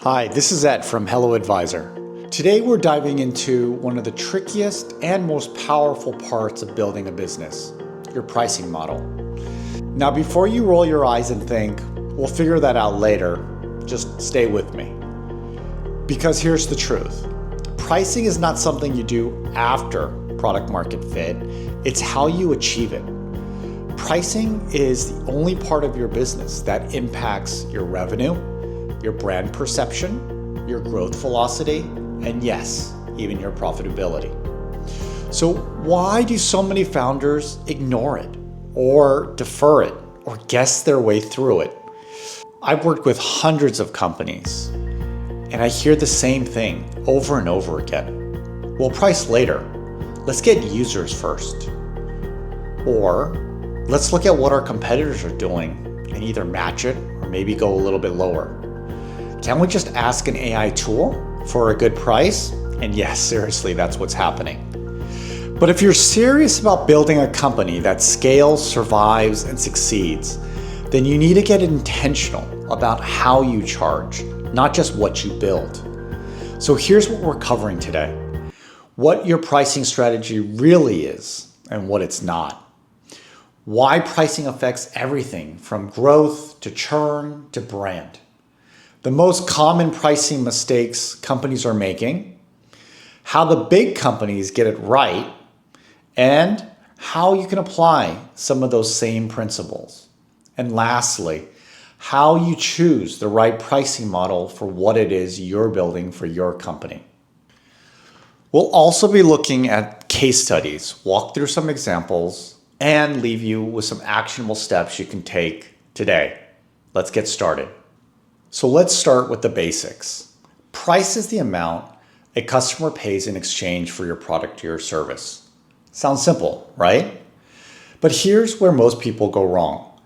Hi, this is Ed from HelloAdvisr. Today we're diving into one of the trickiest and most powerful parts of building a business, your pricing model. Now, before you roll your eyes and think, we'll figure that out later, just stay with me. Because here's the truth. Pricing is not something you do after product market fit, it's how you achieve it. Pricing is the only part of your business that impacts your revenue, your brand perception, your growth velocity, and yes, even your profitability. So why do so many founders ignore it or defer it or guess their way through it? I've worked with hundreds of companies and I hear the same thing over and over again. We'll price later. Let's get users first. Or let's look at what our competitors are doing and either match it or maybe go a little bit lower. Can't we just ask an AI tool for a good price? And yes, seriously, that's what's happening. But if you're serious about building a company that scales, survives, and succeeds, then you need to get intentional about how you charge, not just what you build. So here's what we're covering today: what your pricing strategy really is and what it's not. Why pricing affects everything from growth to churn to brand. The most common pricing mistakes companies are making, how the big companies get it right, and how you can apply some of those same principles. And lastly, how you choose the right pricing model for what it is you're building for your company. We'll also be looking at case studies, walk through some examples, and leave you with some actionable steps you can take today. Let's get started. So let's start with the basics. Price is the amount a customer pays in exchange for your product or your service. Sounds simple, right? But here's where most people go wrong.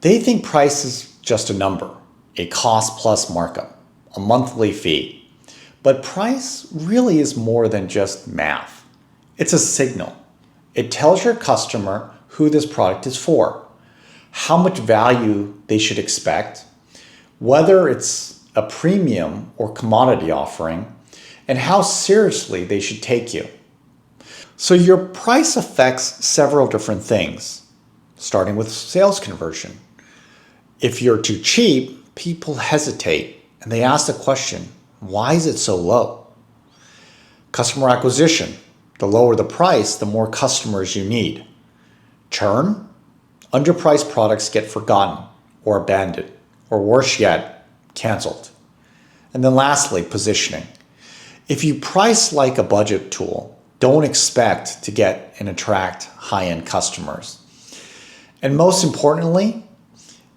They think price is just a number, a cost plus markup, a monthly fee. But price really is more than just math. It's a signal. It tells your customer who this product is for, how much value they should expect, whether it's a premium or commodity offering, and how seriously they should take you. So your price affects several different things, starting with sales conversion. If you're too cheap, people hesitate and they ask the question, why is it so low? Customer acquisition. The lower the price, the more customers you need. Churn. Underpriced products get forgotten or abandoned, or worse yet, canceled. And then lastly, positioning. If you price like a budget tool, don't expect to get and attract high-end customers. And most importantly,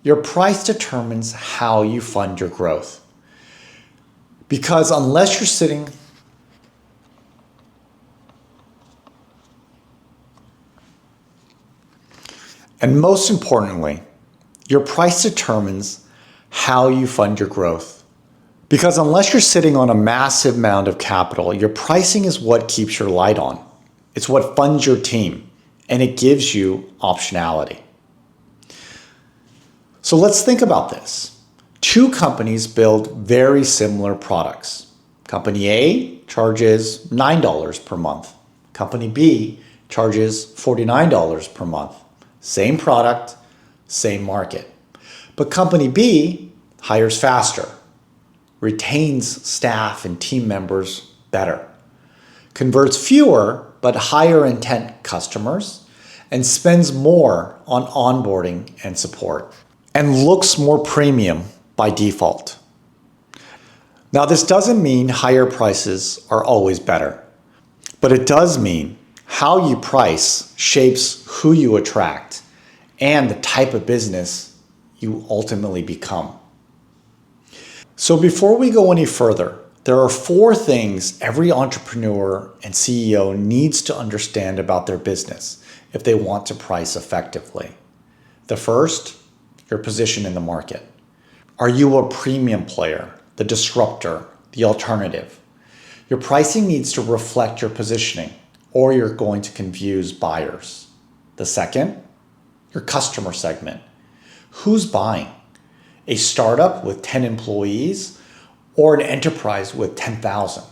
your price determines how you fund your growth. Because unless you're sitting And most importantly, your price determines how you fund your growth. Because unless you're sitting on a massive amount of capital, your pricing is what keeps your light on. It's what funds your team, and it gives you optionality. So let's think about this. Two companies build very similar products. Company A charges $9 per month. Company B charges $49 per month. Same product, same market. But company B hires faster, retains staff and team members better, converts fewer but higher intent customers, and spends more on onboarding and support, and looks more premium by default. Now, this doesn't mean higher prices are always better, but it does mean how you price shapes who you attract and the type of business you ultimately become. So before we go any further, there are 4 things every entrepreneur and CEO needs to understand about their business if they want to price effectively. The first, your position in the market. Are you a premium player, the disruptor, the alternative? Your pricing needs to reflect your positioning, or you're going to confuse buyers. The second, your customer segment. Who's buying? A startup with 10 employees or an enterprise with 10,000.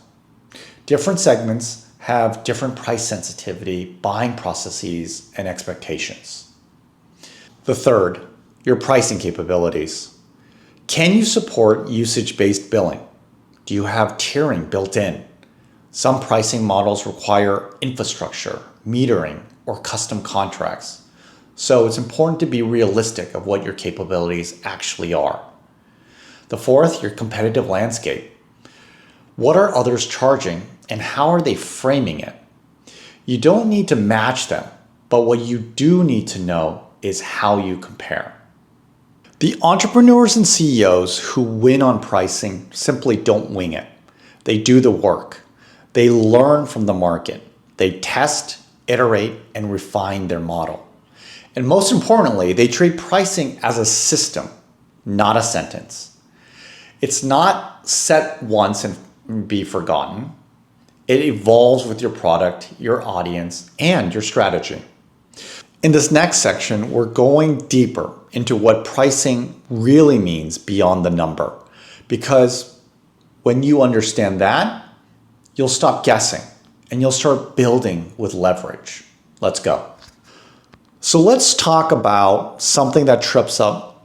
Different segments have different price sensitivity, buying processes, and expectations. The third, your pricing capabilities. Can you support usage-based billing? Do you have tiering built in? Some pricing models require infrastructure, metering, or custom contracts. So it's important to be realistic of what your capabilities actually are. The fourth, your competitive landscape. What are others charging and how are they framing it? You don't need to match them, but what you do need to know is how you compare. The entrepreneurs and CEOs who win on pricing simply don't wing it. They do the work. They learn from the market. They test, iterate, and refine their model. And most importantly, they treat pricing as a system, not a sentence. It's not set once and be forgotten. It evolves with your product, your audience, and your strategy. In this next section, we're going deeper into what pricing really means beyond the number. Because when you understand that, you'll stop guessing and you'll start building with leverage. Let's go. So let's talk about something that trips up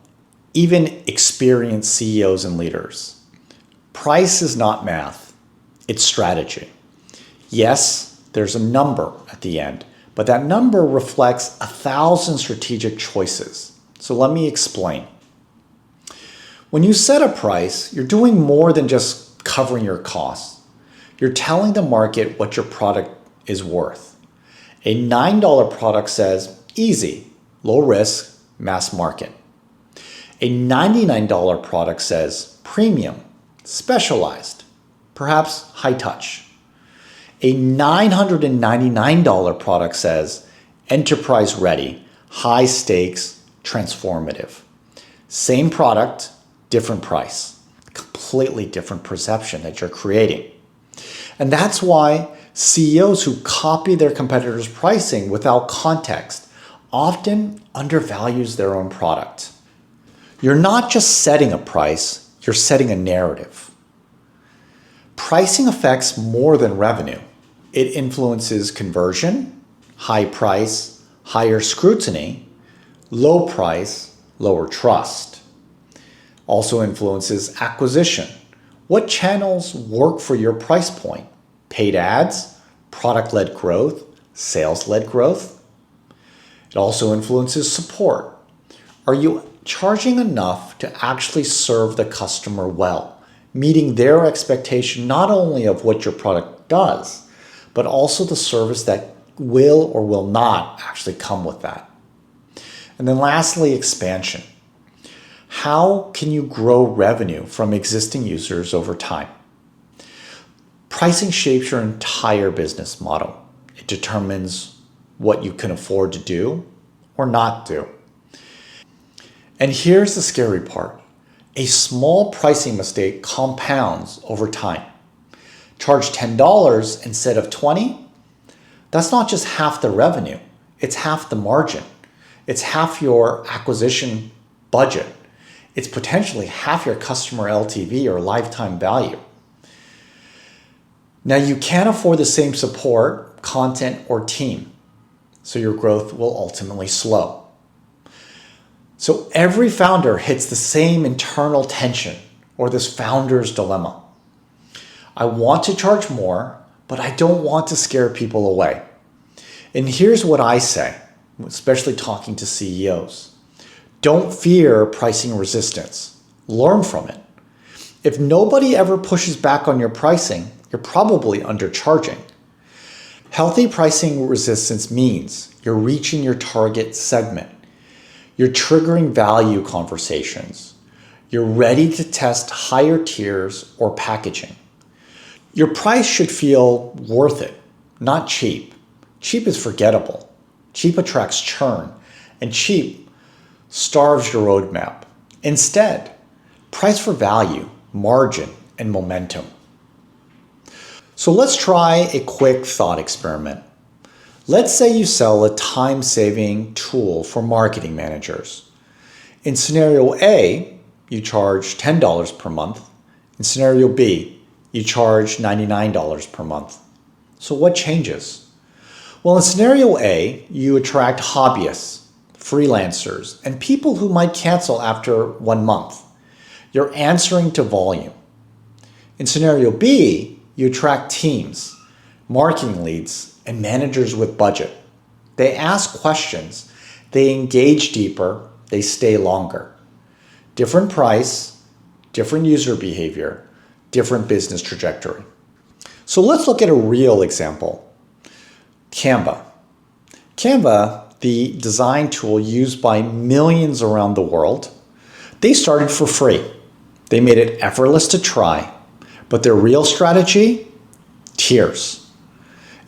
even experienced CEOs and leaders. Price is not math, it's strategy. Yes, there's a number at the end, but that number reflects 1,000 strategic choices. So let me explain. When you set a price, you're doing more than just covering your costs. You're telling the market what your product is worth. A $9 product says easy, low risk, mass market. A $99 product says premium, specialized, perhaps high touch. A $999 product says enterprise ready, high stakes, transformative. Same product, different price. Completely different perception that you're creating. And that's why CEOs who copy their competitors' pricing without context often undervalues their own product. You're not just setting a price, you're setting a narrative. Pricing affects more than revenue. It influences conversion, high price, higher scrutiny, low price, lower trust. Also influences acquisition. What channels work for your price point? Paid ads, product-led growth, sales-led growth. It also influences support. Are you charging enough to actually serve the customer well, meeting their expectation not only of what your product does, but also the service that will or will not actually come with that. And then lastly, expansion. How can you grow revenue from existing users over time? Pricing shapes your entire business model. It determines what you can afford to do or not do. And here's the scary part. A small pricing mistake compounds over time. Charge $10 instead of $20, that's not just half the revenue, it's half the margin. It's half your acquisition budget. It's potentially half your customer LTV or lifetime value. Now you can't afford the same support, content, or team, so your growth will ultimately slow. So every founder hits the same internal tension or this founder's dilemma. I want to charge more, but I don't want to scare people away. And here's what I say, especially talking to CEOs. Don't fear pricing resistance. Learn from it. If nobody ever pushes back on your pricing, you're probably undercharging. Healthy pricing resistance means you're reaching your target segment. You're triggering value conversations. You're ready to test higher tiers or packaging. Your price should feel worth it, not cheap. Cheap is forgettable. Cheap attracts churn, and cheap starves your roadmap. Instead, price for value, margin, and momentum. So let's try a quick thought experiment. Let's say you sell a time-saving tool for marketing managers. In scenario A, you charge $10 per month In scenario B, you charge $99 per month. So what changes? Well, in scenario A, you attract hobbyists, freelancers, and people who might cancel after 1 month. You're answering to volume. In scenario B, you attract teams, marketing leads, and managers with budget. They ask questions, they engage deeper, they stay longer. Different price, different user behavior, different business trajectory. So let's look at a real example. Canva. Canva, the design tool used by millions around the world, they started for free. They made it effortless to try, but their real strategy? Tiers.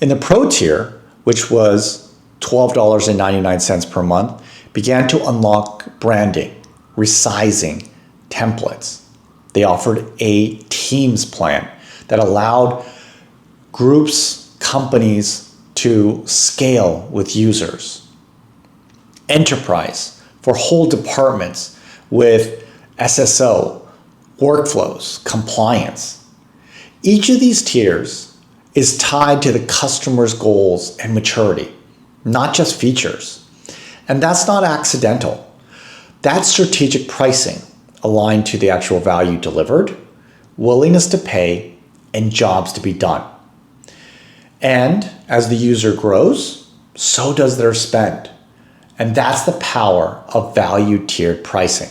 In the Pro tier, which was $12.99 per month, began to unlock branding, resizing, templates. They offered a Teams plan that allowed groups, companies to scale with users. Enterprise for whole departments with SSO, workflows, compliance. Each of these tiers is tied to the customer's goals and maturity, not just features. And that's not accidental. That's strategic pricing aligned to the actual value delivered, willingness to pay, and jobs to be done. And as the user grows, so does their spend. And that's the power of value tiered pricing.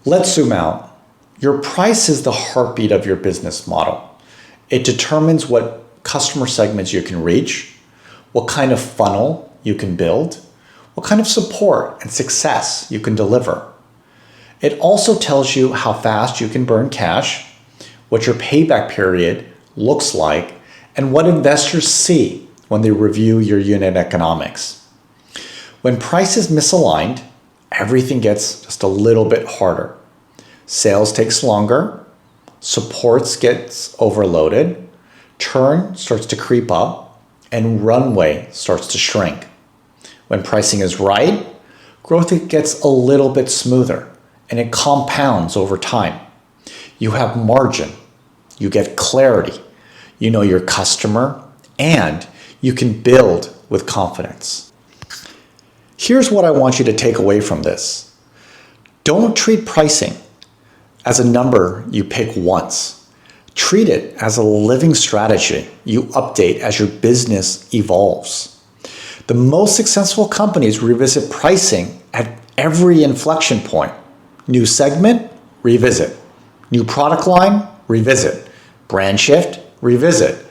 Let's zoom out. Your price is the heartbeat of your business model. It determines what customer segments you can reach, what kind of funnel you can build, what kind of support and success you can deliver. It also tells you how fast you can burn cash, what your payback period looks like, and what investors see when they review your unit economics. When price is misaligned, everything gets just a little bit harder. Sales takes longer, supports gets overloaded, churn starts to creep up, and runway starts to shrink. When pricing is right, growth gets a little bit smoother, and it compounds over time. You have margin, you get clarity, you know your customer, and you can build with confidence. Here's what I want you to take away from this. Don't treat pricing as a number you pick once. Treat it as a living strategy you update as your business evolves. The most successful companies revisit pricing at every inflection point. New segment, revisit. New product line, revisit. Brand shift, revisit.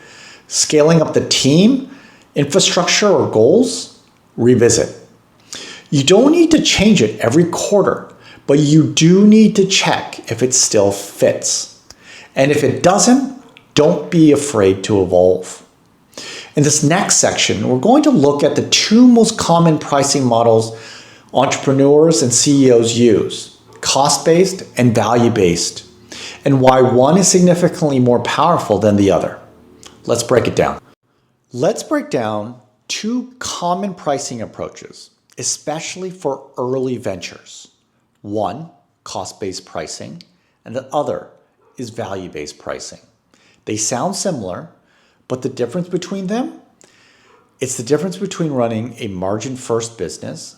Scaling up the team, infrastructure, or goals, revisit. You don't need to change it every quarter, but you do need to check if it still fits. And if it doesn't, don't be afraid to evolve. In this next section, we're going to look at the two most common pricing models entrepreneurs and CEOs use, cost-based and value-based, and why one is significantly more powerful than the other. Let's break it down. Let's break down two common pricing approaches, especially for early ventures. One, cost-based pricing, and the other is value-based pricing. They sound similar, but the difference between them, it's the difference between running a margin-first business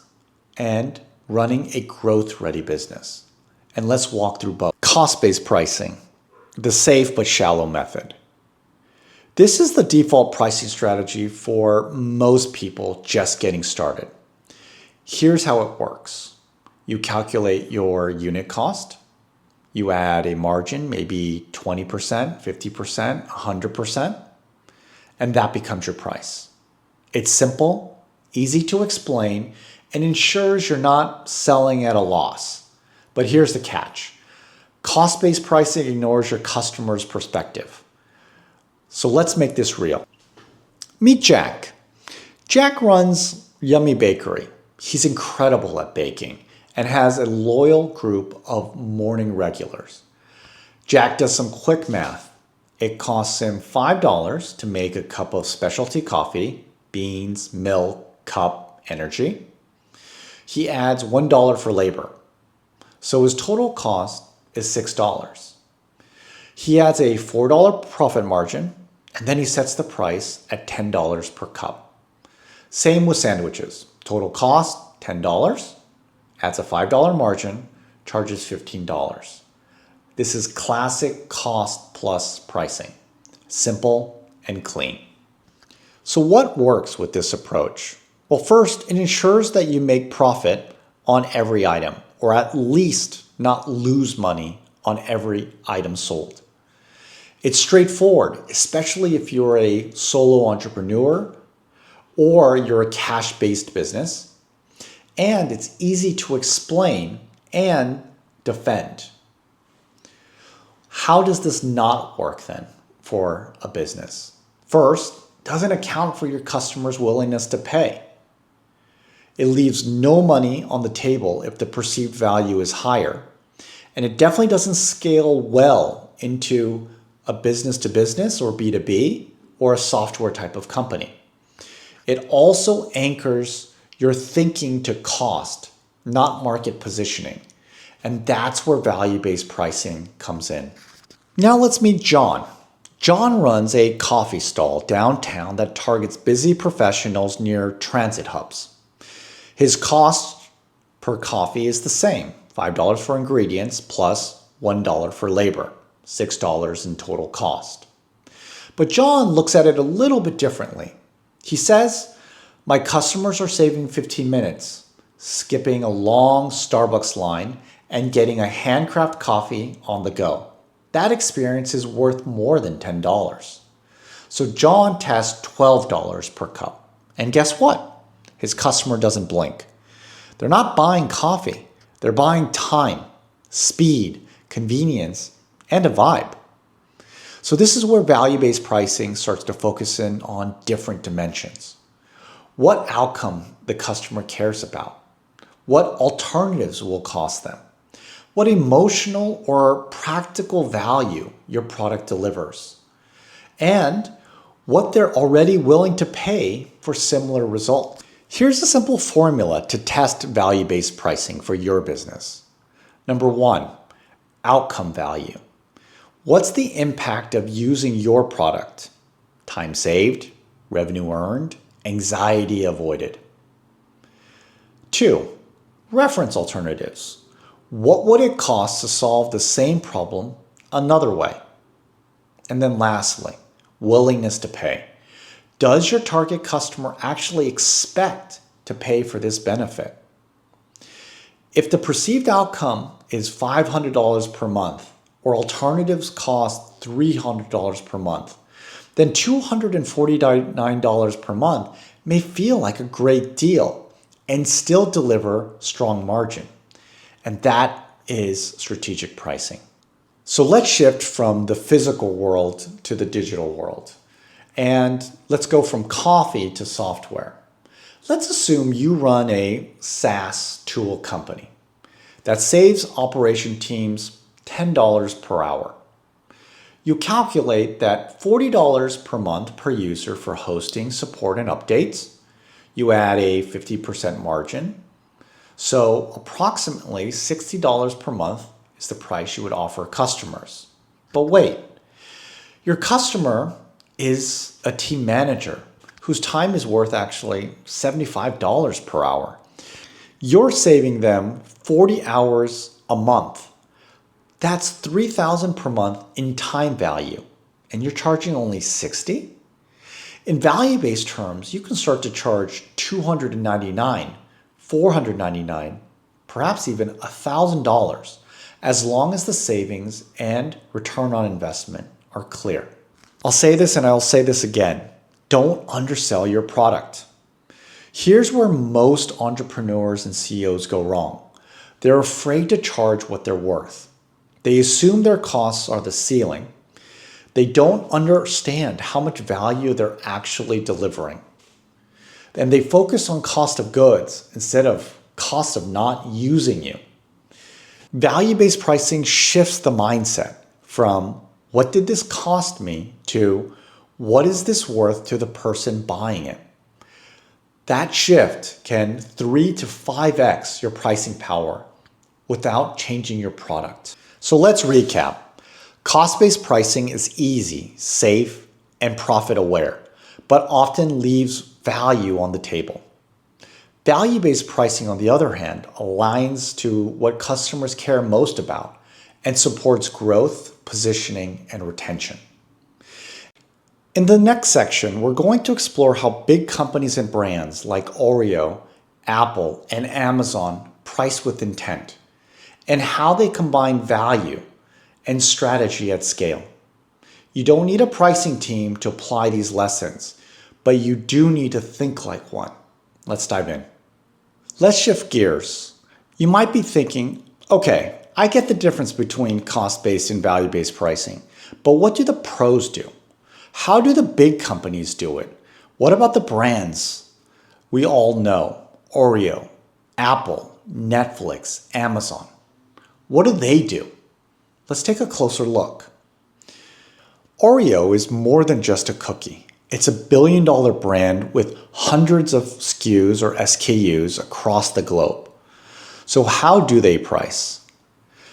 and running a growth-ready business. And let's walk through both. Cost-based pricing, the safe but shallow method. This is the default pricing strategy for most people just getting started. Here's how it works. You calculate your unit cost. You add a margin, maybe 20%, 50%, 100%, and that becomes your price. It's simple, easy to explain, and ensures you're not selling at a loss. But here's the catch. Cost-based pricing ignores your customer's perspective. So let's make this real. Meet Jack. Jack runs Yummy Bakery. He's incredible at baking and has a loyal group of morning regulars. Jack does some quick math. It costs him $5 to make a cup of specialty coffee, beans, milk, cup, energy. He adds $1 for labor. So his total cost is $6. He adds a $4 profit margin, and then he sets the price at $10 per cup. Same with sandwiches. Total cost, $10, adds a $5 margin, charges $15. This is classic cost plus pricing. Simple and clean. So what works with this approach? Well, first, it ensures that you make profit on every item, or at least not lose money on every item sold. It's straightforward, especially if you're a solo entrepreneur or you're a cash-based business, and it's easy to explain and defend. How does this not work then for a business? First, it doesn't account for your customers' willingness to pay. It leaves no money on the table if the perceived value is higher, and it definitely doesn't scale well into a business-to-business or B2B or a software type of company. It also anchors your thinking to cost, not market positioning. And that's where value-based pricing comes in. Now let's meet John. John runs a coffee stall downtown that targets busy professionals near transit hubs. His cost per coffee is the same, $5 for ingredients plus $1 for labor, $6 in total cost. But John looks at it a little bit differently. He says, my customers are saving 15 minutes, skipping a long Starbucks line and getting a handcrafted coffee on the go. That experience is worth more than $10. So John tests $12 per cup. And guess what? His customer doesn't blink. They're not buying coffee. They're buying time, speed, convenience, and a vibe. So this is where value-based pricing starts to focus in on different dimensions. What outcome the customer cares about? What alternatives will cost them? What emotional or practical value your product delivers? And what they're already willing to pay for similar results. Here's a simple formula to test value-based pricing for your business. Number one, outcome value. What's the impact of using your product? Time saved, revenue earned, anxiety avoided. Two, reference alternatives. What would it cost to solve the same problem another way? And then lastly, willingness to pay. Does your target customer actually expect to pay for this benefit? If the perceived outcome is $500 per month, or alternatives cost $300 per month, then $249 per month may feel like a great deal and still deliver strong margin. And that is strategic pricing. So let's shift from the physical world to the digital world. And let's go from coffee to software. Let's assume you run a SaaS tool company that saves operation teams $10 per hour. You calculate that $40 per month per user for hosting, support, and updates. You add a 50% margin. So approximately $60 per month is the price you would offer customers. But wait, your customer is a team manager whose time is worth actually $75 per hour. You're saving them 40 hours a month. That's $3,000 per month in time value, and you're charging only $60? In value-based terms, you can start to charge $299, $499, perhaps even $1,000, as long as the savings and return on investment are clear. I'll say this and I'll say this again. Don't undersell your product. Here's where most entrepreneurs and CEOs go wrong. They're afraid to charge what they're worth. They assume their costs are the ceiling. They don't understand how much value they're actually delivering. And they focus on cost of goods instead of cost of not using you. Value-based pricing shifts the mindset from what did this cost me to what is this worth to the person buying it. That shift can 3 to 5x your pricing power without changing your product. So let's recap. Cost-based pricing is easy, safe, and profit-aware, but often leaves value on the table. Value-based pricing, on the other hand, aligns to what customers care most about and supports growth, positioning, and retention. In the next section, we're going to explore how big companies and brands like Oreo, Apple, and Amazon price with intent, and how they combine value and strategy at scale. You don't need a pricing team to apply these lessons, but you do need to think like one. Let's dive in. Let's shift gears. You might be thinking, okay, I get the difference between cost-based and value-based pricing, but what do the pros do? How do the big companies do it? What about the brands we all know? Oreo, Apple, Netflix, Amazon. What do they do? Let's take a closer look. Oreo is more than just a cookie. It's a billion-dollar brand with hundreds of SKUs or SKUs across the globe. So how do they price?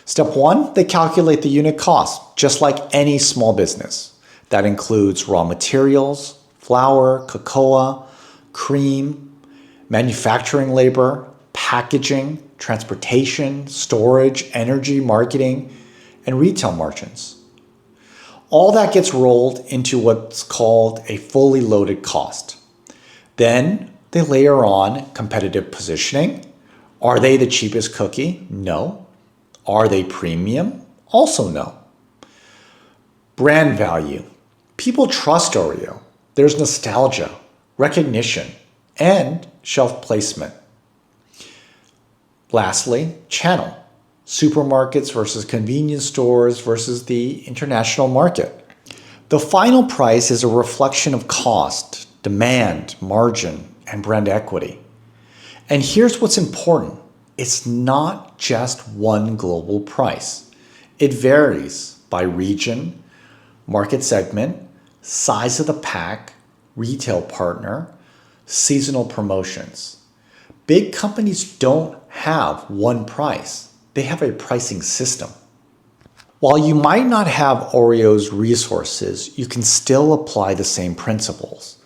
Step one, they calculate the unit cost, just like any small business. That includes raw materials, flour, cocoa, cream, manufacturing labor, packaging, transportation, storage, energy, marketing, and retail margins. All that gets rolled into what's called a fully loaded cost. Then they layer on competitive positioning. Are they the cheapest cookie? No. Are they premium? Also no. Brand value. People trust Oreo. There's nostalgia, recognition, and shelf placement. Lastly, channel. Supermarkets versus convenience stores versus the international market. The final price is a reflection of cost, demand, margin, and brand equity. And here's what's important. It's not just one global price. It varies by region, market segment, size of the pack, retail partner, seasonal promotions. Big companies don't have one price. They have a pricing system. While you might not have Oreo's resources, you can still apply the same principles.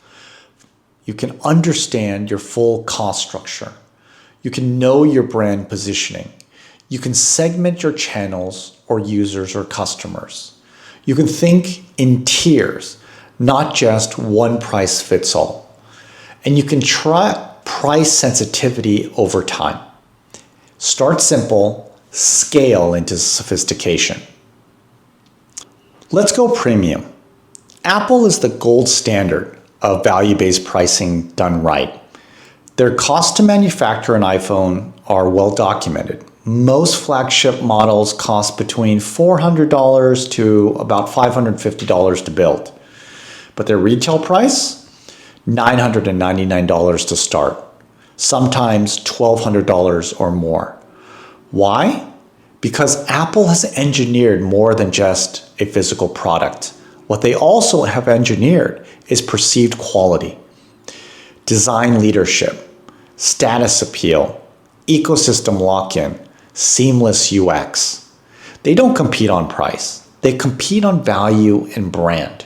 You can understand your full cost structure. You can know your brand positioning. You can segment your channels or users or customers. You can think in tiers, not just one price fits all. And you can track price sensitivity over time. Start simple, scale into sophistication. Let's go premium. Apple is the gold standard of value-based pricing done right. Their cost to manufacture an iPhone are well documented. Most flagship models cost between $400 to about $550 to build. But their retail price? $999 to start. Sometimes $1,200 or more. Why? Because Apple has engineered more than just a physical product. What they also have engineered is perceived quality, design leadership, status appeal, ecosystem lock-in, seamless UX. They don't compete on price. They compete on value and brand.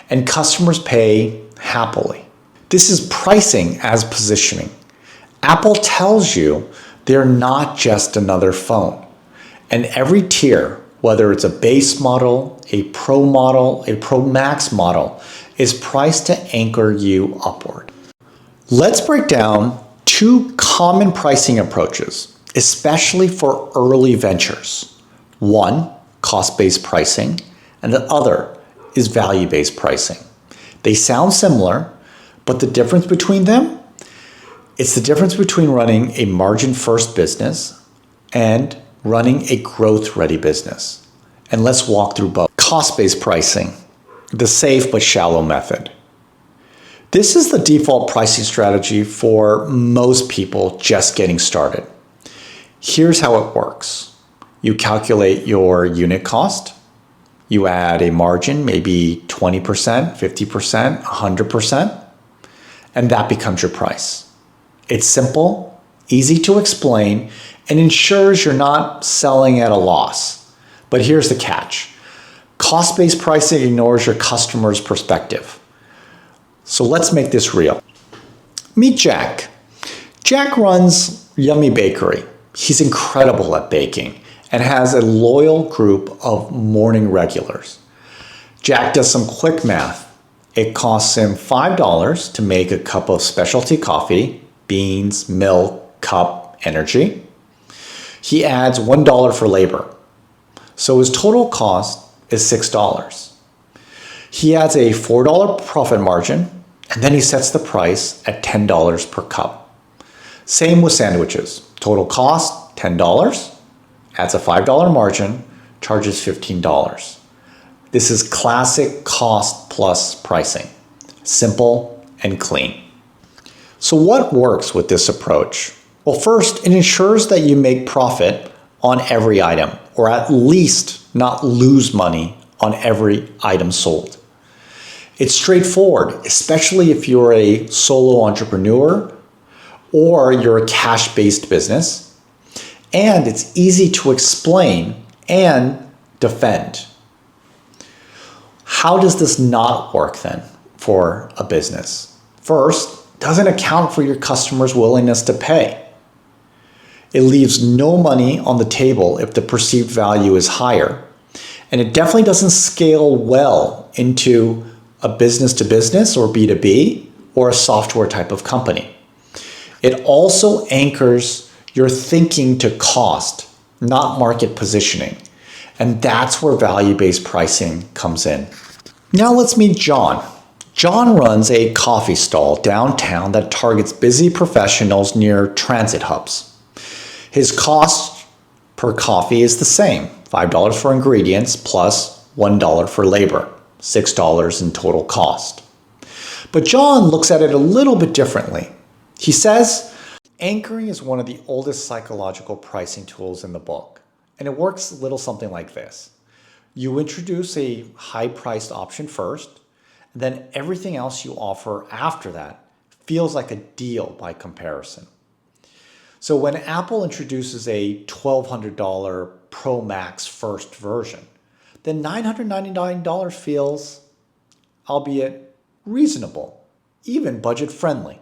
And customers pay happily. This is pricing as positioning. Apple tells you they're not just another phone. And every tier, whether it's a base model, a Pro Max model, is priced to anchor you upward. Let's break down two common pricing approaches, especially for early ventures. One, cost-based pricing, and the other is value-based pricing. They sound similar, but the difference between them? It's the difference between running a margin-first business and running a growth-ready business. And let's walk through both. Cost-based pricing, the safe but shallow method. This is the default pricing strategy for most people just getting started. Here's how it works. You calculate your unit cost. You add a margin, maybe 20%, 50%, 100%, and that becomes your price. It's simple, easy to explain, and ensures you're not selling at a loss. But here's the catch. Cost-based pricing ignores your customer's perspective. So let's make this real. Meet Jack. Jack runs Yummy Bakery. He's incredible at baking and has a loyal group of morning regulars. Jack does some quick math. It costs him $5 to make a cup of specialty coffee, beans, milk, cup, energy. He adds $1 for labor. So his total cost is $6. He adds a $4 profit margin, and then he sets the price at $10 per cup. Same with sandwiches. Total cost, $10, adds a $5 margin, charges $15. This is classic cost plus pricing. Simple and clean. So what works with this approach? Well, first, it ensures that you make profit on every item, or at least not lose money on every item sold. It's straightforward, especially if you're a solo entrepreneur or you're a cash-based business, and it's easy to explain and defend. How does this not work then for a business? First, it doesn't account for your customer's willingness to pay. It leaves no money on the table if the perceived value is higher. And it definitely doesn't scale well into a business to business or B2B or a software type of company. It also anchors your thinking to cost, not market positioning. And that's where value-based pricing comes in. Now let's meet John. John runs a coffee stall downtown that targets busy professionals near transit hubs. His cost per coffee is the same, $5 for ingredients plus $1 for labor, $6 in total cost. But John looks at it a little bit differently. He says, anchoring is one of the oldest psychological pricing tools in the book, and it works a little something like this. You introduce a high-priced option first, and then everything else you offer after that feels like a deal by comparison. So when Apple introduces a $1,200 Pro Max first version, then $999 feels, albeit reasonable, even budget-friendly.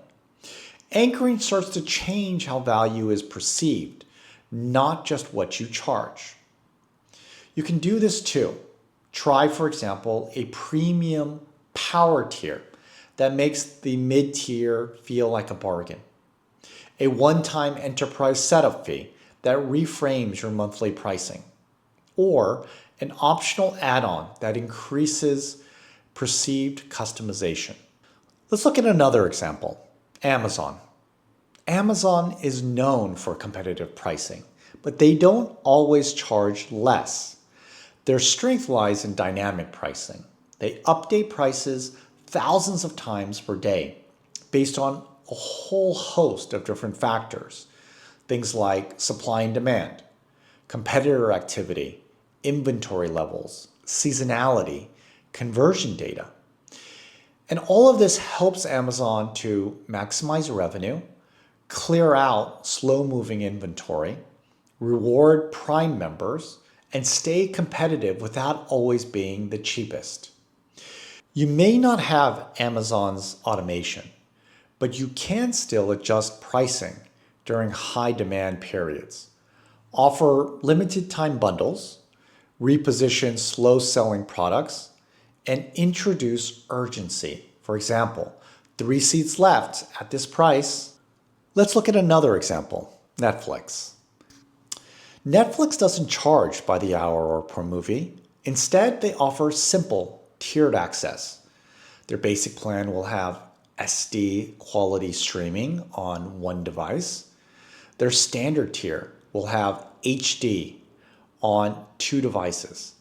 Anchoring starts to change how value is perceived, not just what you charge. You can do this too. Try, for example, a premium power tier that makes the mid-tier feel like a bargain. A one-time enterprise setup fee that reframes your monthly pricing. Or an optional add-on that increases perceived customization. Let's look at another example, Amazon. Amazon is known for competitive pricing, but they don't always charge less. Their strength lies in dynamic pricing. They update prices thousands of times per day based on a whole host of different factors. Things like supply and demand, competitor activity, inventory levels, seasonality, conversion data. And all of this helps Amazon to maximize revenue, clear out slow-moving inventory, reward Prime members, and stay competitive without always being the cheapest. You may not have Amazon's automation, but you can still adjust pricing during high demand periods. Offer limited time bundles, reposition slow selling products, and introduce urgency. For example, 3 seats left at this price. Let's look at another example, Netflix. Netflix doesn't charge by the hour or per movie. Instead, they offer simple tiered access. Their basic plan will have SD quality streaming on one device. Their standard tier will have HD on 2 devices.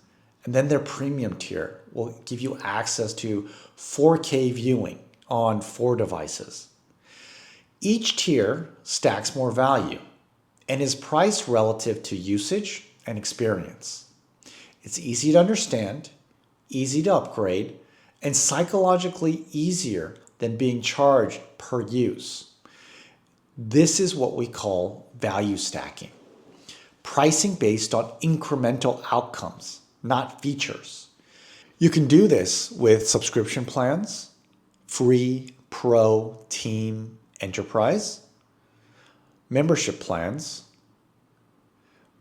And then their premium tier will give you access to 4K viewing on 4 devices. Each tier stacks more value and is priced relative to usage and experience. It's easy to understand, easy to upgrade, and psychologically easier than being charged per use. This is what we call value stacking. Pricing based on incremental outcomes, not features. You can do this with subscription plans, free, pro, team, enterprise, membership plans,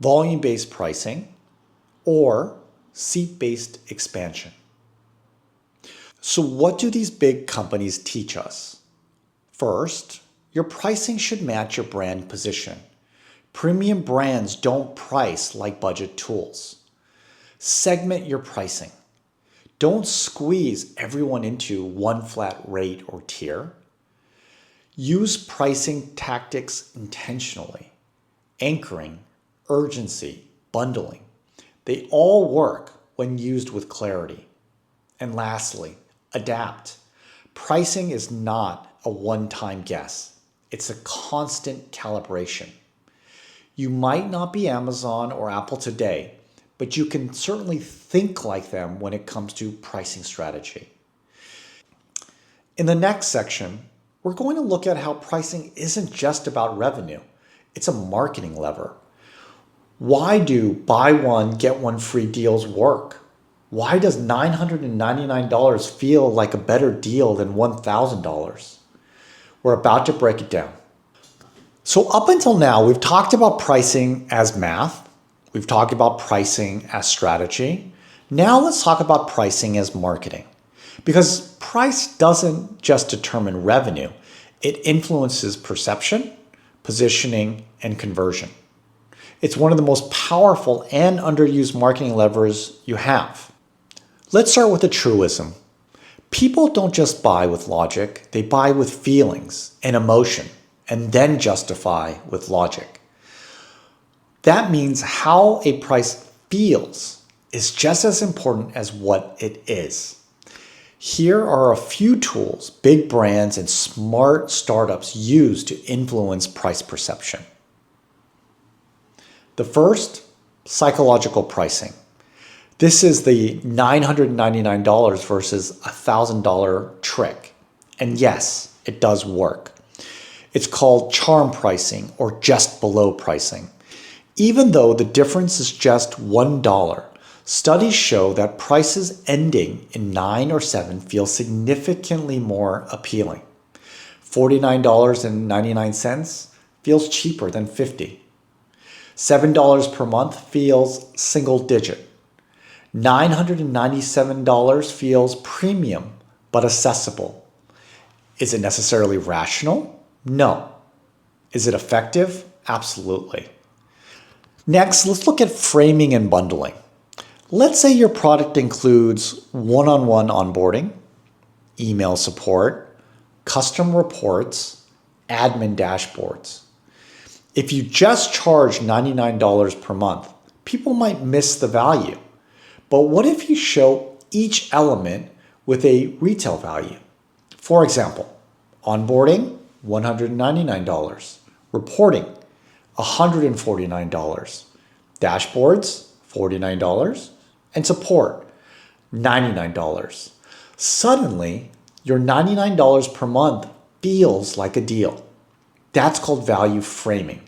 volume-based pricing, or seat-based expansion. So what do these big companies teach us? First, your pricing should match your brand position. Premium brands don't price like budget tools. Segment your pricing. Don't squeeze everyone into one flat rate or tier. Use pricing tactics intentionally. Anchoring, urgency, bundling. They all work when used with clarity. And lastly, adapt. Pricing is not a one-time guess. It's a constant calibration. You might not be Amazon or Apple today, but you can certainly think like them when it comes to pricing strategy. In the next section, we're going to look at how pricing isn't just about revenue. It's a marketing lever. Why do buy one, get one free deals work? Why does $999 feel like a better deal than $1,000? We're about to break it down. So up until now, we've talked about pricing as math. We've talked about pricing as strategy. Now let's talk about pricing as marketing. Because price doesn't just determine revenue. It influences perception, positioning, and conversion. It's one of the most powerful and underused marketing levers you have. Let's start with a truism. People don't just buy with logic, they buy with feelings and emotion, and then justify with logic. That means how a price feels is just as important as what it is. Here are a few tools big brands and smart startups use to influence price perception. The first, psychological pricing. This is the $999 versus $1,000 trick. And yes, it does work. It's called charm pricing or just below pricing. Even though the difference is just $1, studies show that prices ending in 9 or 7 feel significantly more appealing. $49.99 feels cheaper than $50. $7 per month feels single digit. $997 feels premium but accessible. Is it necessarily rational? No. Is it effective? Absolutely. Next, let's look at framing and bundling. Let's say your product includes one-on-one onboarding, email support, custom reports, admin dashboards. If you just charge $99 per month, people might miss the value. But what if you show each element with a retail value? For example, onboarding, $199, reporting, $149, dashboards, $49, and support, $99. Suddenly, your $99 per month feels like a deal. That's called value framing,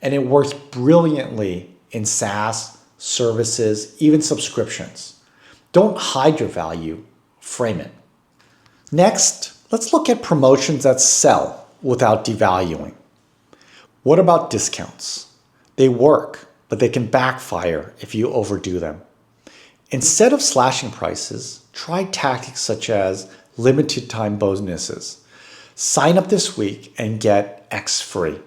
and it works brilliantly in SaaS, services, even subscriptions. Don't hide your value, frame it. Next, let's look at promotions that sell without devaluing. What about discounts? They work, but they can backfire if you overdo them. Instead of slashing prices, try tactics such as limited time bonuses. Sign up this week and get X free.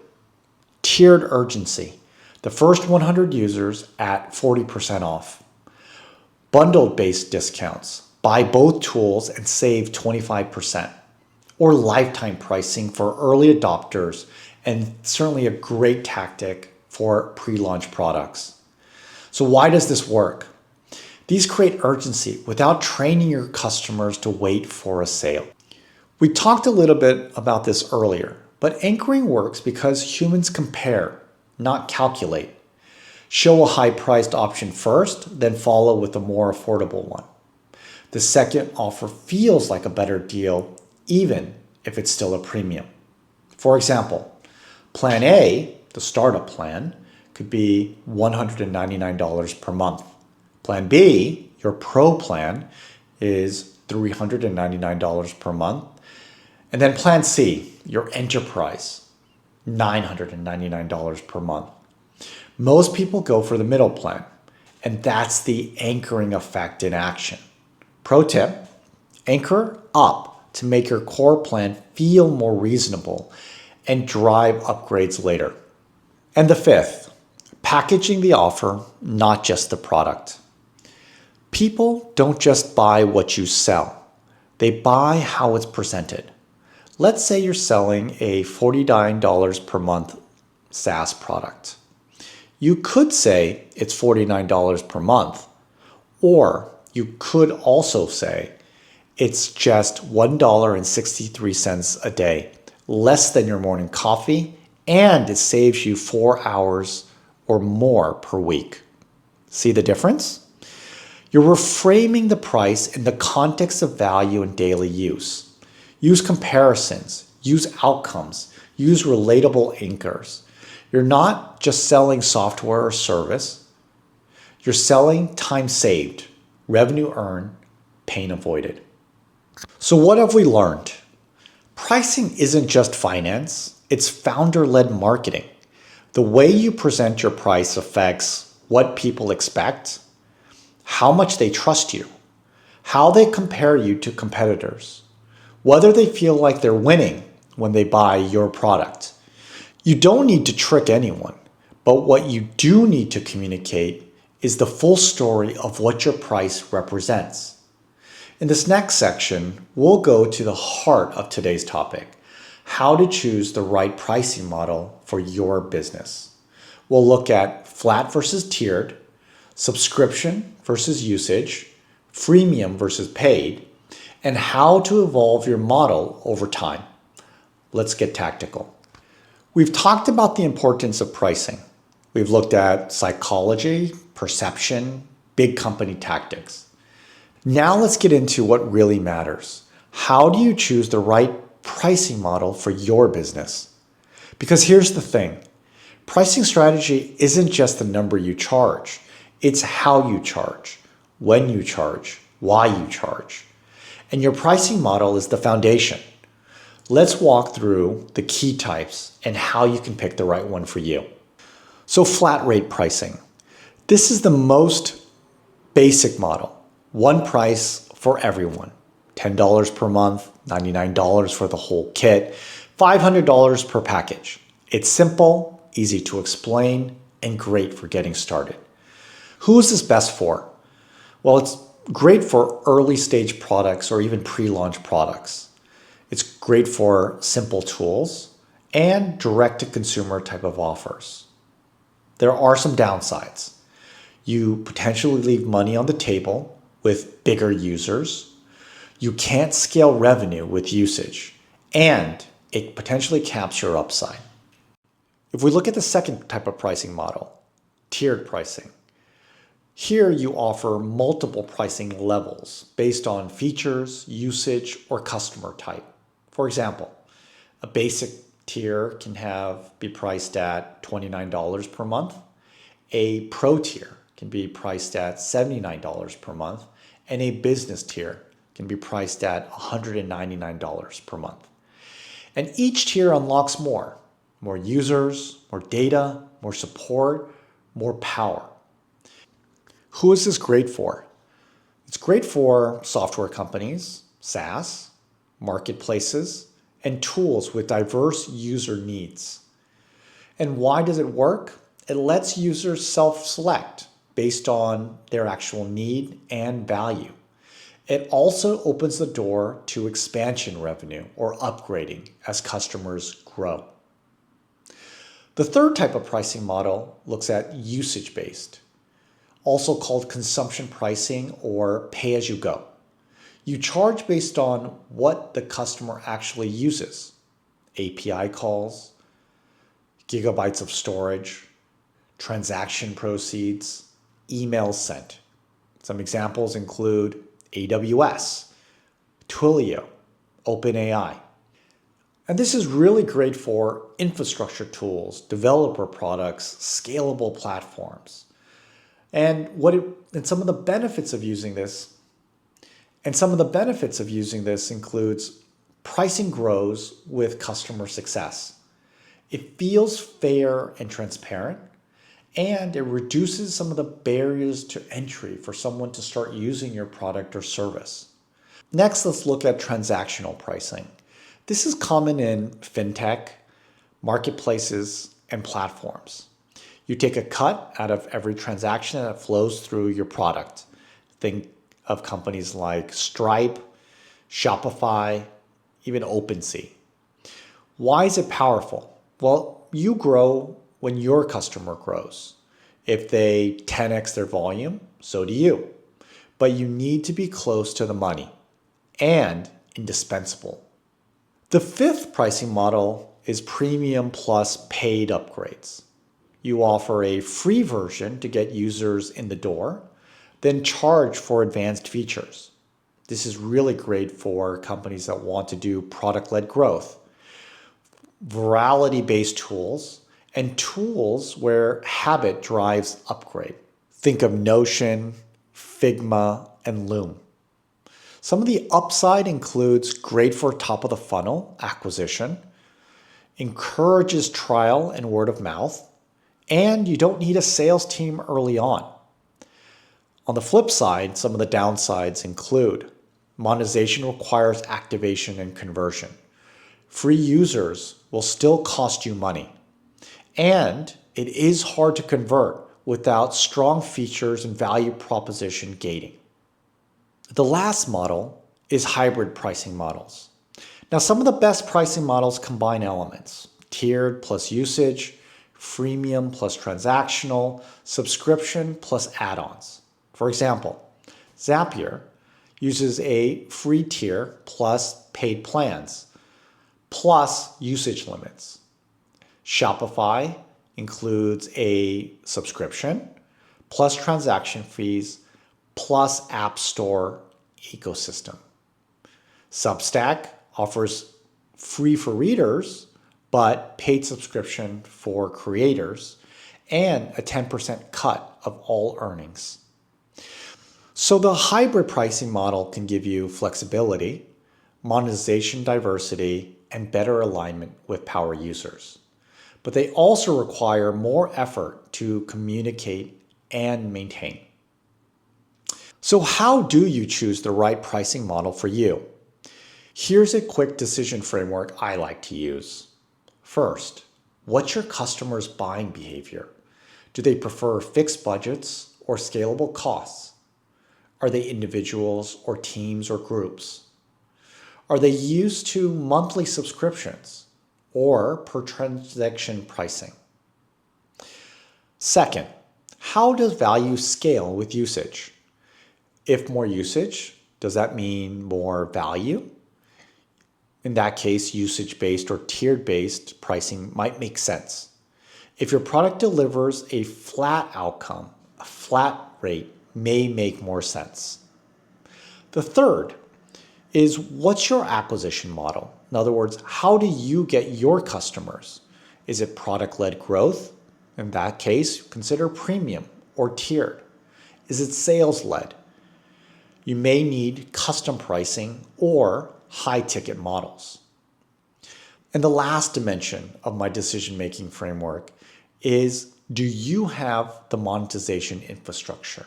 Tiered urgency. The first 100 users at 40% off. Bundled-based discounts. Buy both tools and save 25%. Or lifetime pricing for early adopters, and certainly a great tactic for pre-launch products. So why does this work? These create urgency without training your customers to wait for a sale. We talked a little bit about this earlier, but anchoring works because humans compare, not calculate. Show a high-priced option first, then follow with a more affordable one. The second offer feels like a better deal, even if it's still a premium. For example, Plan A, the startup plan, could be $199 per month. Plan B, your pro plan, is $399 per month. And then plan C, your enterprise, $999 per month. Most people go for the middle plan, and that's the anchoring effect in action. Pro tip, anchor up to make your core plan feel more reasonable and drive upgrades later. And the fifth, packaging the offer, not just the product. People don't just buy what you sell. They buy how it's presented. Let's say you're selling a $49 per month SaaS product. You could say it's $49 per month, or you could also say it's just $1.63 a day, less than your morning coffee, and it saves you 4 hours or more per week. See the difference? You're reframing the price in the context of value and daily use. Use comparisons, use outcomes, use relatable anchors. You're not just selling software or service. You're selling time saved, revenue earned, pain avoided. So what have we learned? Pricing isn't just finance, it's founder-led marketing. The way you present your price affects what people expect, how much they trust you, how they compare you to competitors, whether they feel like they're winning when they buy your product. You don't need to trick anyone, but what you do need to communicate is the full story of what your price represents. In this next section, we'll go to the heart of today's topic, how to choose the right pricing model for your business. We'll look at flat versus tiered, subscription versus usage, freemium versus paid, and how to evolve your model over time. Let's get tactical. We've talked about the importance of pricing. We've looked at psychology, perception, big company tactics. Now let's get into what really matters. How do you choose the right pricing model for your business? Because here's the thing. Pricing strategy isn't just the number you charge. It's how you charge, when you charge, why you charge. And your pricing model is the foundation. Let's walk through the key types and how you can pick the right one for you. So flat rate pricing. This is the most basic model. One price for everyone. $10 per month, $99 for the whole kit, $500 per package. It's simple, easy to explain, and great for getting started. Who is this best for? Well, it's great for early stage products or even pre-launch products. It's great for simple tools and direct-to-consumer type of offers. There are some downsides. You potentially leave money on the table with bigger users. You can't scale revenue with usage, and it potentially caps your upside. If we look at the second type of pricing model, tiered pricing, here you offer multiple pricing levels based on features, usage, or customer type. For example, a basic tier can be priced at $29 per month. A pro tier can be priced at $79 per month. And a business tier can be priced at $199 per month. And each tier unlocks more users, more data, more support, more power. Who is this great for? It's great for software companies, SaaS, marketplaces, and tools with diverse user needs. And why does it work? It lets users self-select based on their actual need and value. It also opens the door to expansion revenue or upgrading as customers grow. The third type of pricing model looks at usage-based, also called consumption pricing or pay-as-you-go. You charge based on what the customer actually uses. API calls, gigabytes of storage, transaction proceeds, emails sent. Some examples include AWS, Twilio, OpenAI. And this is really great for infrastructure tools, developer products, scalable platforms. And some of the benefits of using this, And some of the benefits of using this includes pricing grows with customer success. It feels fair and transparent, and it reduces some of the barriers to entry for someone to start using your product or service. Next, let's look at transactional pricing. This is common in fintech, marketplaces, and platforms. You take a cut out of every transaction that flows through your product. Think of companies like Stripe, Shopify, even OpenSea. Why is it powerful? Well, you grow when your customer grows. If they 10x their volume, so do you. But you need to be close to the money and indispensable. The fifth pricing model is premium plus paid upgrades. You offer a free version to get users in the door, then charge for advanced features. This is really great for companies that want to do product-led growth, virality-based tools, and tools where habit drives upgrade. Think of Notion, Figma, and Loom. Some of the upside includes great for top of the funnel acquisition, encourages trial and word of mouth, and you don't need a sales team early on. On the flip side, some of the downsides include monetization requires activation and conversion. Free users will still cost you money. And it is hard to convert without strong features and value proposition gating. The last model is hybrid pricing models. Now, some of the best pricing models combine elements: tiered plus usage, freemium plus transactional, subscription plus add-ons. For example, Zapier uses a free tier plus paid plans, plus usage limits. Shopify includes a subscription, plus transaction fees, plus App Store ecosystem. Substack offers free for readers, but paid subscription for creators, and a 10% cut of all earnings. So the hybrid pricing model can give you flexibility, monetization diversity, and better alignment with power users. But they also require more effort to communicate and maintain. So how do you choose the right pricing model for you? Here's a quick decision framework I like to use. First, what's your customer's buying behavior? Do they prefer fixed budgets or scalable costs? Are they individuals or teams or groups? Are they used to monthly subscriptions or per transaction pricing? Second, how does value scale with usage? If more usage, does that mean more value? In that case, usage-based or tiered-based pricing might make sense. If your product delivers a flat outcome, a flat rate may make more sense. The third is, what's your acquisition model? In other words, how do you get your customers? Is it product-led growth? In that case, consider premium or tiered. Is it sales-led? You may need custom pricing or high-ticket models. And the last dimension of my decision-making framework is, do you have the monetization infrastructure?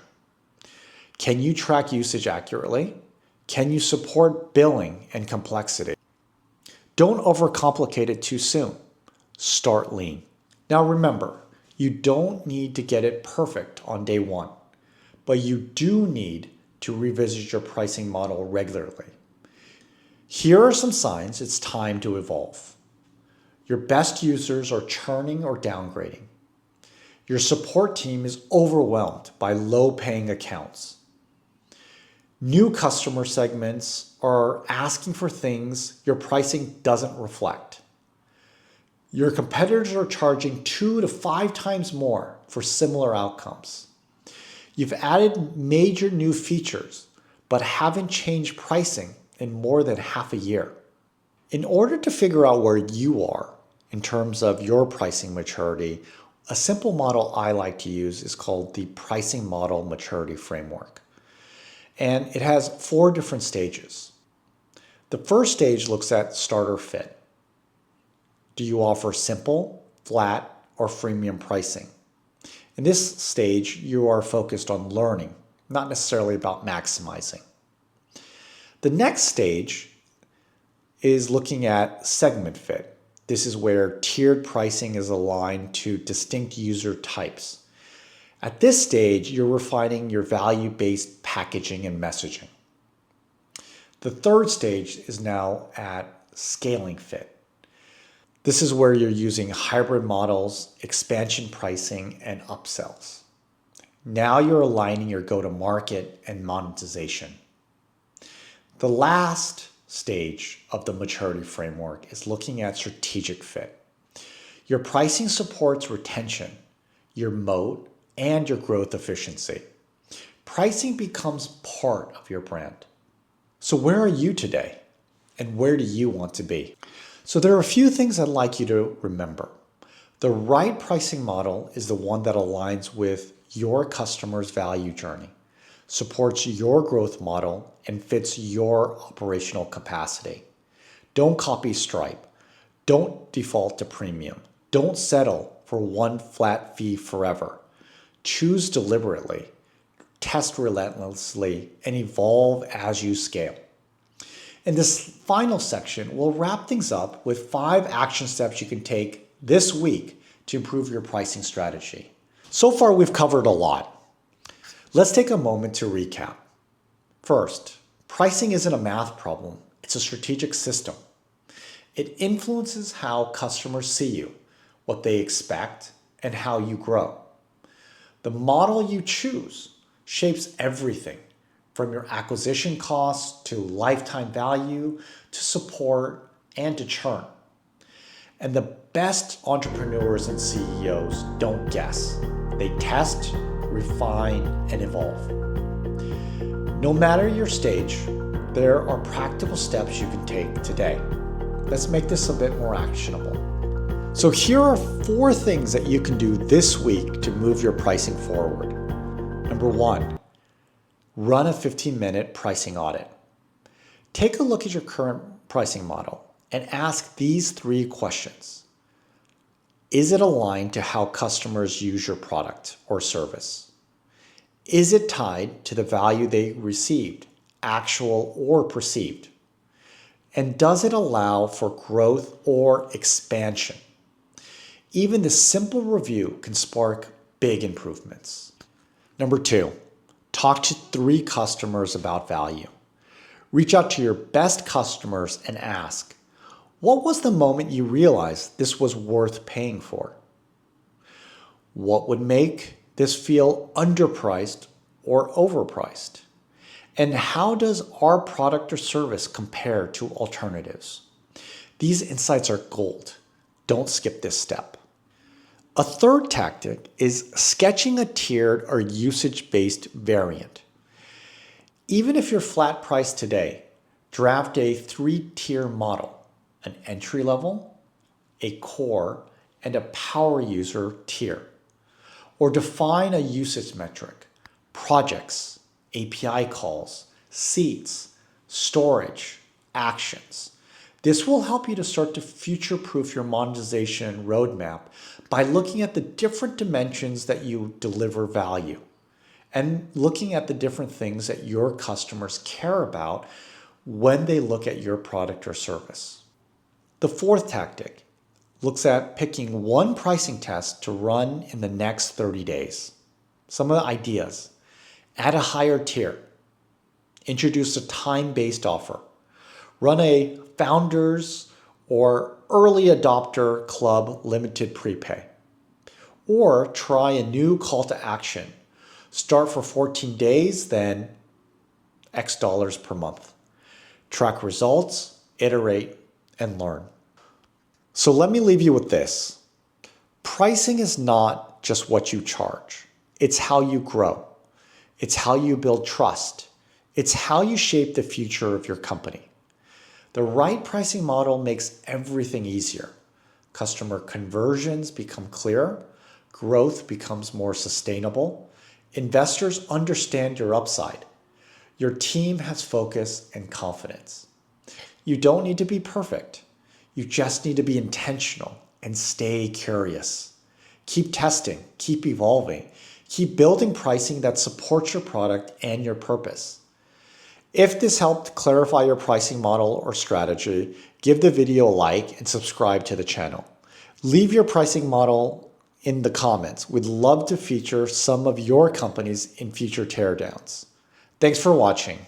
Can you track usage accurately? Can you support billing and complexity? Don't overcomplicate it too soon. Start lean. Now remember, you don't need to get it perfect on day one, but you do need to revisit your pricing model regularly. Here are some signs it's time to evolve. Your best users are churning or downgrading. Your support team is overwhelmed by low-paying accounts. New customer segments are asking for things your pricing doesn't reflect. Your competitors are charging 2 to 5 times more for similar outcomes. You've added major new features, but haven't changed pricing in more than half a year. In order to figure out where you are in terms of your pricing maturity, a simple model I like to use is called the Pricing Model Maturity Framework. and it has 4 different stages. The first stage looks at starter fit. Do you offer simple, flat, or freemium pricing? In this stage, you are focused on learning, not necessarily about maximizing. The next stage is looking at segment fit. This is where tiered pricing is aligned to distinct user types. At this stage, you're refining your value-based packaging and messaging. The third stage is now at scaling fit. This is where you're using hybrid models, expansion pricing, and upsells. Now you're aligning your go-to-market and monetization. The last stage of the maturity framework is looking at strategic fit. Your pricing supports retention, your moat, and your growth efficiency. Pricing becomes part of your brand. So where are you today? And where do you want to be? So there are a few things I'd like you to remember. The right pricing model is the one that aligns with your customer's value journey, supports your growth model, and fits your operational capacity. Don't copy Stripe. Don't default to premium. Don't settle for one flat fee forever. Choose deliberately, test relentlessly, and evolve as you scale. In this final section, we'll wrap things up with 5 action steps you can take this week to improve your pricing strategy. So far, we've covered a lot. Let's take a moment to recap. First, pricing isn't a math problem. It's a strategic system. It influences how customers see you, what they expect, and how you grow. The model you choose shapes everything, from your acquisition costs to lifetime value to support and to churn. And the best entrepreneurs and CEOs don't guess. They test, refine, and evolve. No matter your stage, there are practical steps you can take today. Let's make this a bit more actionable. So here are 4 things that you can do this week to move your pricing forward. Number 1, run a 15-minute pricing audit. Take a look at your current pricing model and ask these 3 questions. Is it aligned to how customers use your product or service? Is it tied to the value they received, actual or perceived? And does it allow for growth or expansion? Even this simple review can spark big improvements. Number 2, talk to 3 customers about value. Reach out to your best customers and ask, what was the moment you realized this was worth paying for? What would make this feel underpriced or overpriced? And how does our product or service compare to alternatives? These insights are gold. Don't skip this step. A third tactic is sketching a tiered or usage-based variant. Even if you're flat priced today, draft a 3-tier model, an entry level, a core, and a power user tier. Or define a usage metric, projects, API calls, seats, storage, actions. This will help you to start to future-proof your monetization roadmap by looking at the different dimensions that you deliver value and looking at the different things that your customers care about when they look at your product or service. The 4th tactic looks at picking one pricing test to run in the next 30 days. Some of the ideas: add a higher tier, introduce a time-based offer, run a founders or early adopter club limited prepay, or try a new call to action. Start for 14 days, then X dollars per month. Track results, iterate, and learn. So let me leave you with this. Pricing is not just what you charge. It's how you grow. It's how you build trust. It's how you shape the future of your company. The right pricing model makes everything easier. Customer conversions become clearer. Growth becomes more sustainable. Investors understand your upside. Your team has focus and confidence. You don't need to be perfect. You just need to be intentional and stay curious. Keep testing, keep evolving, keep building pricing that supports your product and your purpose. If this helped clarify your pricing model or strategy, give the video a like and subscribe to the channel. Leave your pricing model in the comments. We'd love to feature some of your companies in future teardowns. Thanks for watching.